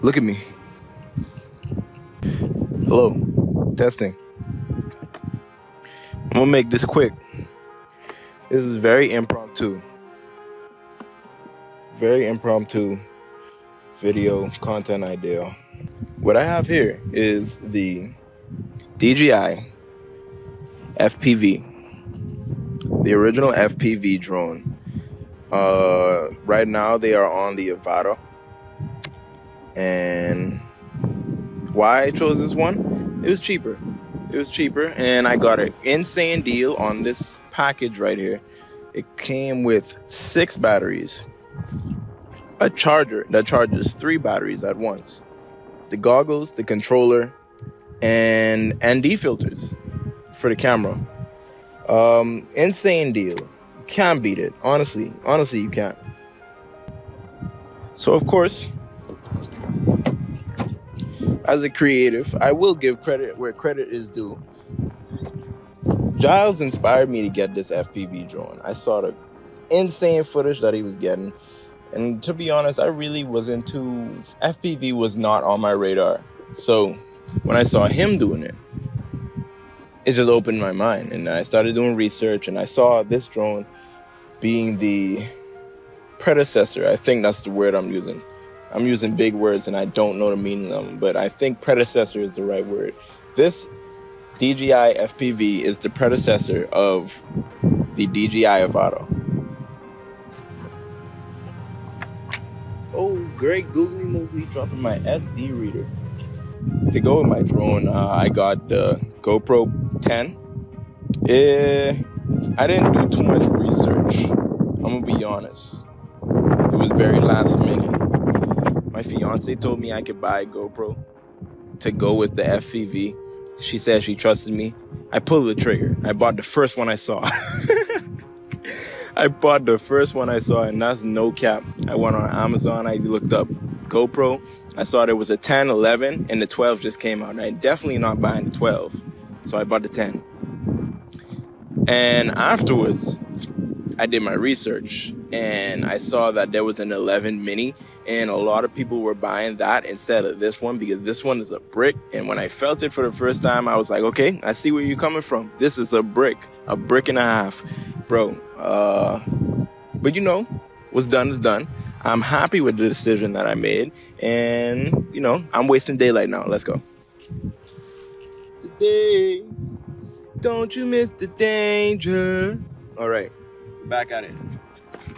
Look at me. Hello. Testing. I'm gonna make this quick. This is very impromptu. Very impromptu video content idea. What I have here is the DJI FPV. The original FPV drone. Right now they are on the Avata. And why I chose this one? It was cheaper. And I got an insane deal on this package right here. It came with 6 batteries, a charger that charges 3 batteries at once, the goggles, the controller, and ND filters for the camera. Insane deal. Can't beat it. Honestly, you can't. So of course, as a creative, I will give credit where credit is due. Jyles inspired me to get this FPV drone. I saw the insane footage that he was getting, and to be honest, I really wasn't too... FPV was not on my radar. So when I saw him doing it, it just opened my mind, and I started doing research, and I saw this drone being the predecessor. I think that's the word I'm using. I'm using big words and I don't know the meaning of them, but I think predecessor is the right word. This DJI FPV is the predecessor of the DJI Avata. Oh, great googly moogly, dropping my SD reader. To go with my drone, I got the GoPro 10. I didn't do too much research. I'm gonna be honest. It was very last minute. My fiance told me I could buy a GoPro to go with the FPV. She said she trusted me. I pulled the trigger. I bought the first one I saw. And that's no cap. I went on Amazon. I looked up GoPro. I saw there was a 10, 11, and the 12 just came out. And I'm definitely not buying the 12. So I bought the 10. And afterwards, I did my research and I saw that there was an 11 mini, and a lot of people were buying that instead of this one because this one is a brick. And when I felt it for the first time, I was like, okay, I see where you're coming from. This is a brick and a half, bro. But you know, what's done is done. I'm happy with the decision that I made, and you know, I'm wasting daylight now. Let's go. The days, don't you miss the danger? All right. Back at it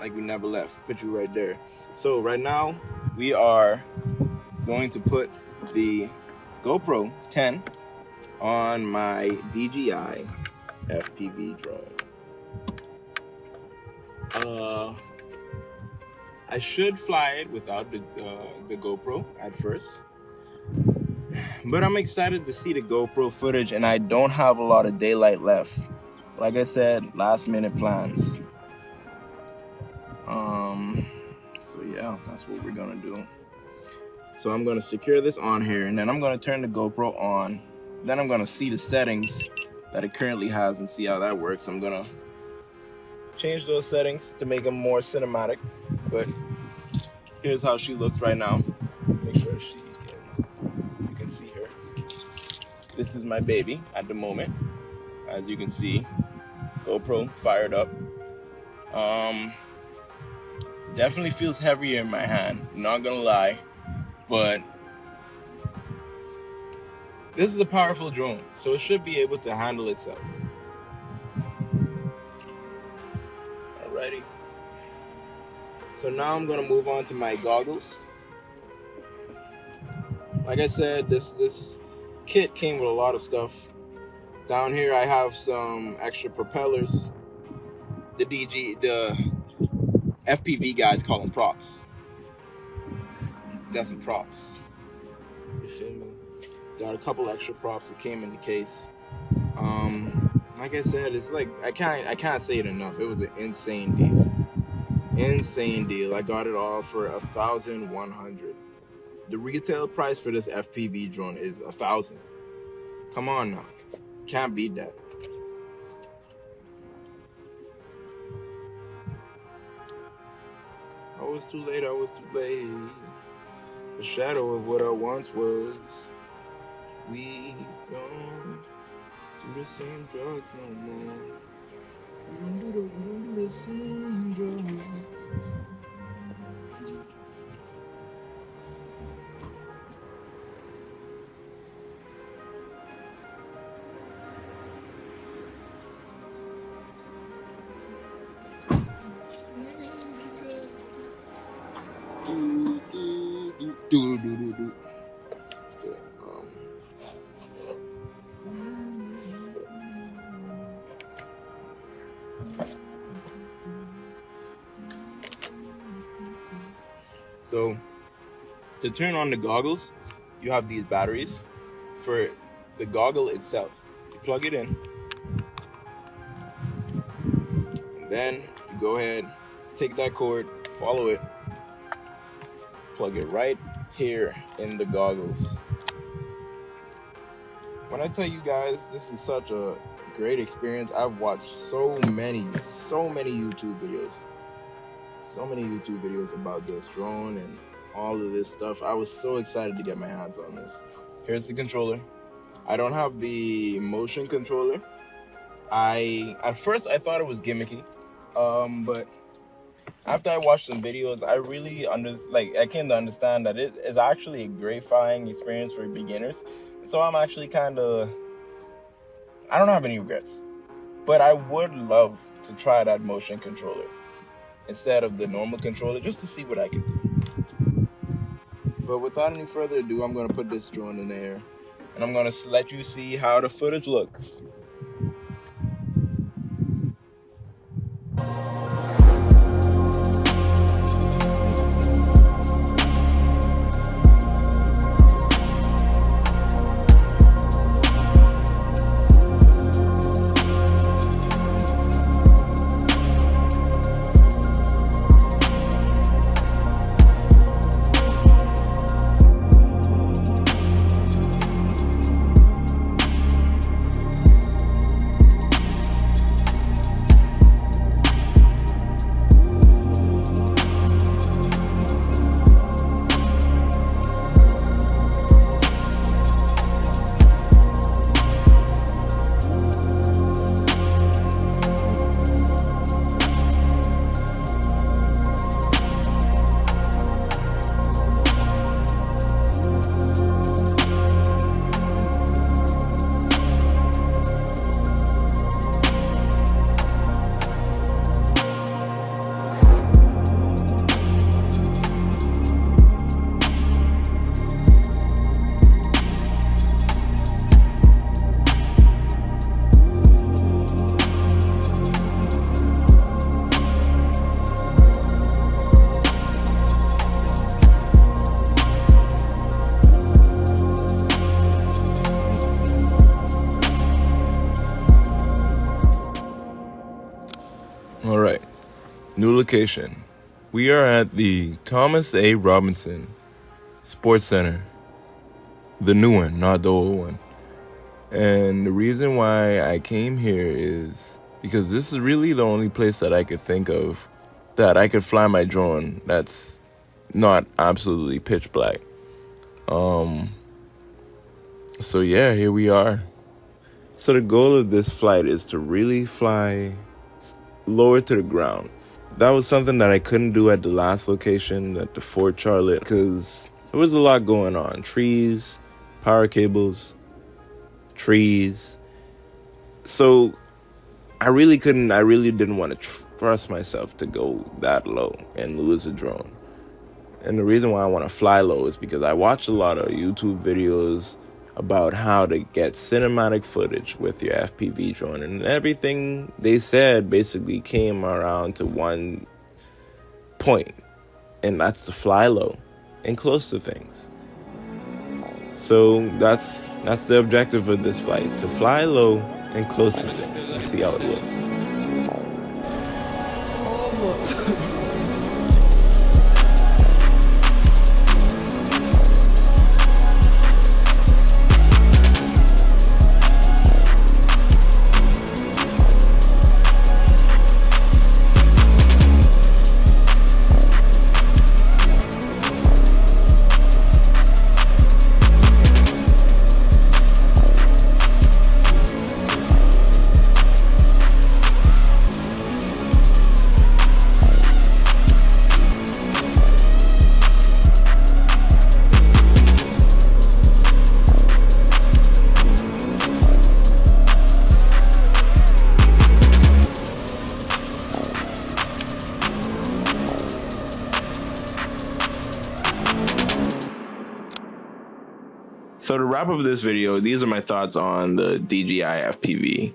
like we never left. Put you right there. So right now we are going to put the GoPro 10 on my DJI FPV drone. I should fly it without the GoPro at first, but I'm excited to see the GoPro footage, and I don't have a lot of daylight left. Like I said, last minute plans. So yeah, that's what we're gonna do. So I'm gonna secure this on here, and then I'm gonna turn the GoPro on. Then I'm gonna see the settings that it currently has and see how that works. I'm gonna change those settings to make them more cinematic. But here's how she looks right now. Make sure you can see her. This is my baby at the moment. As you can see, GoPro fired up. Definitely feels heavier in my hand, not gonna lie, but this is a powerful drone, so it should be able to handle itself. Alrighty. So now I'm gonna move on to my goggles. Like I said, this kit came with a lot of stuff. Down here I have some extra propellers. The FPV guys call them props. Got some props. You feel me? Got a couple extra props that came in the case. Like I said, it's like I can't say it enough. It was an insane deal. I got it all for $1,100. The retail price for this FPV drone is $1,000. Come on now, can't beat that. I was too late. a shadow of what I once was. We don't do the same drugs no more. We don't do the same drugs. Do. Yeah, So, to turn on the goggles, you have these batteries. For the goggle itself, you plug it in, and then you go ahead, take that cord, follow it, plug it right here in the goggles. When I tell you guys, this is such a great experience. I've watched so many YouTube videos. So many YouTube videos about this drone and all of this stuff. I was so excited to get my hands on this. Here's the controller. I don't have the motion controller. At first I thought it was gimmicky, but after I watched some videos, I really I came to understand that it is actually a great flying experience for beginners. So I'm actually I don't have any regrets, but I would love to try that motion controller instead of the normal controller, just to see what I can do. But without any further ado, I'm going to put this drone in the air, and I'm going to let you see how the footage looks. All right, new location. We are at the Thomas A. Robinson Sports Center. The new one, not the old one. And the reason why I came here is because this is really the only place that I could think of that I could fly my drone that's not absolutely pitch black. So yeah, here we are. So the goal of this flight is to really fly lower to the ground. That was something that I couldn't do at the last location at the Fort Charlotte because there was a lot going on. Trees, power cables, trees. So I really didn't want to trust myself to go that low and lose a drone. And the reason why I want to fly low is because I watched a lot of YouTube videos about how to get cinematic footage with your FPV drone, and everything they said basically came around to one point, and that's to fly low and close to things. So that's the objective of this flight, to fly low and close to things and see how it looks. So to wrap up this video, these are my thoughts on the DJI FPV.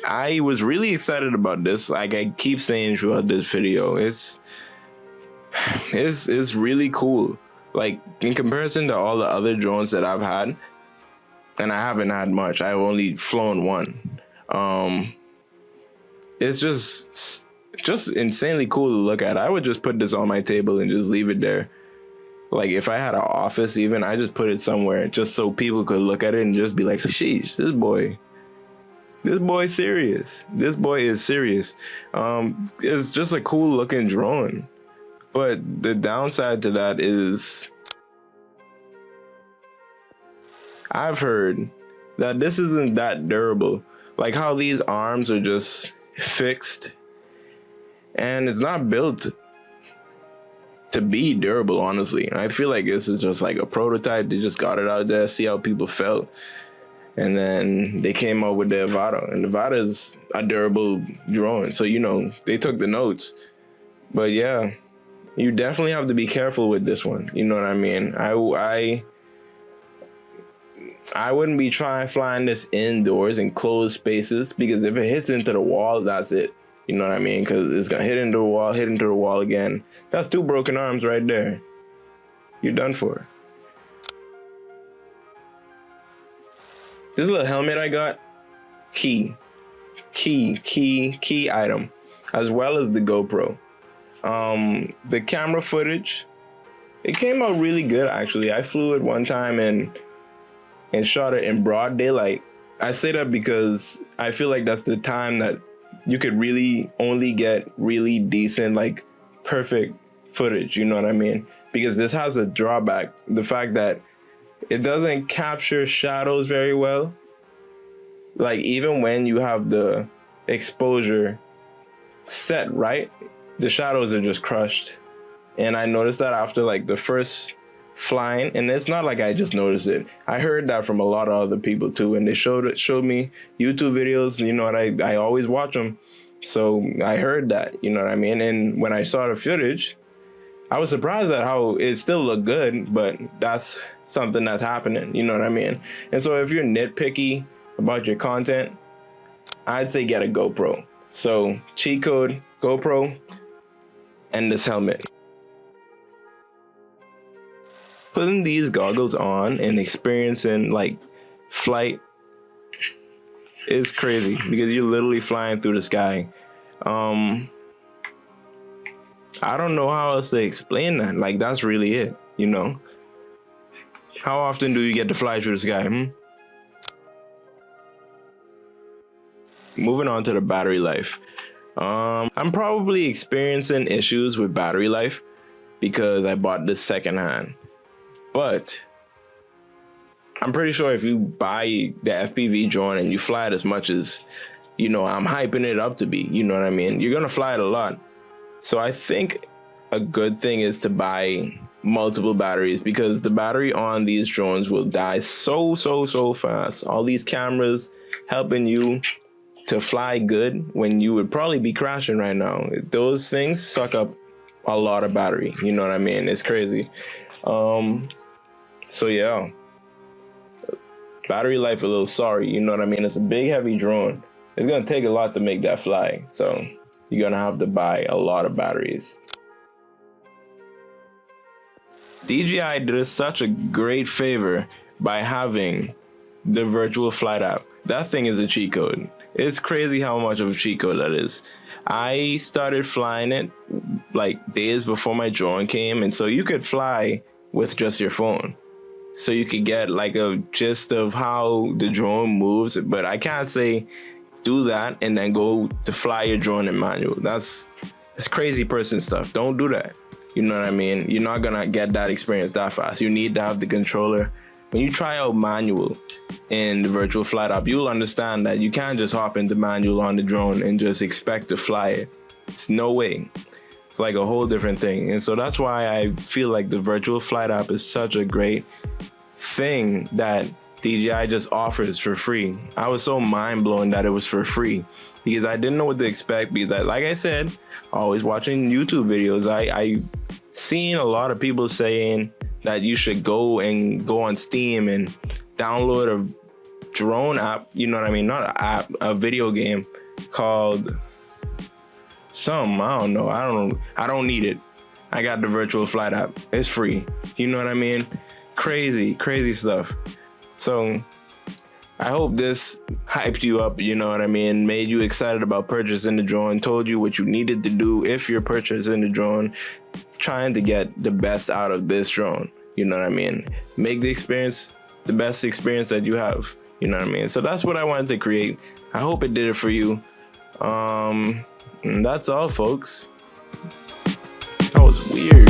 I was really excited about this. Like I keep saying throughout this video, it's really cool. Like in comparison to all the other drones that I've had, and I haven't had much. I've only flown one. It's just insanely cool to look at. I would just put this on my table and just leave it there. Like if I had an office even, I just put it somewhere just so people could look at it and just be like, sheesh, this boy's serious. This boy is serious. It's just a cool looking drone. But the downside to that is I've heard that this isn't that durable. Like how these arms are just fixed and it's not built to be durable, honestly. I feel like this is just like a prototype. They just got it out there, see how people felt. And then they came up with the Avata. And the Avata is a durable drone. So, you know, they took the notes. But yeah, you definitely have to be careful with this one. You know what I mean? I wouldn't be flying this indoors in closed spaces, because if it hits into the wall, that's it. You know what I mean? Because it's gonna hit into the wall again. That's 2 broken arms right there. You're done for. This little helmet I got, key item, as well as the GoPro. The camera footage, it came out really good actually. I flew it one time and shot it in broad daylight. I say that because I feel like that's the time that you could really only get really decent, like perfect footage, you know what I mean? Because this has a drawback, the fact that it doesn't capture shadows very well. Like even when you have the exposure set right, the shadows are just crushed. And I noticed that after like the first flying, and it's not like I just noticed it. I heard that from a lot of other people too, and they showed me YouTube videos. You know what, I always watch them, so I heard that, you know what I mean. And when I saw the footage, I was surprised at how it still looked good, but that's something that's happening, you know what I mean. And so if you're nitpicky about your content, I'd say get a GoPro. So cheat code GoPro and this helmet. Putting these goggles on and experiencing like flight is crazy, because you're literally flying through the sky. I don't know how else to explain that. Like that's really it, you know. How often do you get to fly through the sky? Moving on to the battery life. I'm probably experiencing issues with battery life because I bought this secondhand. But I'm pretty sure if you buy the FPV drone and you fly it as much as, you know, I'm hyping it up to be, you know what I mean, you're gonna fly it a lot. So I think a good thing is to buy multiple batteries, because the battery on these drones will die so fast. All these cameras helping you to fly good when you would probably be crashing right now. Those things suck up a lot of battery, you know what I mean? It's crazy. So yeah, battery life a little sorry, you know what I mean? It's a big heavy drone. It's gonna take a lot to make that fly, so you're gonna have to buy a lot of batteries. DJI did us such a great favor by having the virtual flight app. That thing is a cheat code. It's crazy how much of a cheat code that is. I started flying it like days before my drone came, and so you could fly with just your phone. So you could get like a gist of how the drone moves, but I can't say do that and then go to fly your drone in manual. That's crazy person stuff. Don't do that. You know what I mean? You're not gonna get that experience that fast. You need to have the controller. When you try out manual in the virtual flight app, you'll understand that you can't just hop into manual on the drone and just expect to fly it. It's no way. It's like a whole different thing. And so that's why I feel like the virtual flight app is such a great thing that DJI just offers for free. I was so mind blown that it was for free, because I didn't know what to expect, because like I said, always watching YouTube videos, I seen a lot of people saying that you should go on Steam and download a drone app, you know what I mean? Not an app, a video game called I don't know. I don't need it. I got the virtual flight app. It's free. You know what I mean? Crazy stuff. So I hope this hyped you up, you know what I mean? Made you excited about purchasing the drone, told you what you needed to do if you're purchasing the drone, trying to get the best out of this drone, you know what I mean? Make the experience the best experience that you have, you know what I mean? So that's what I wanted to create. I hope it did it for you. And that's all, folks. That was weird.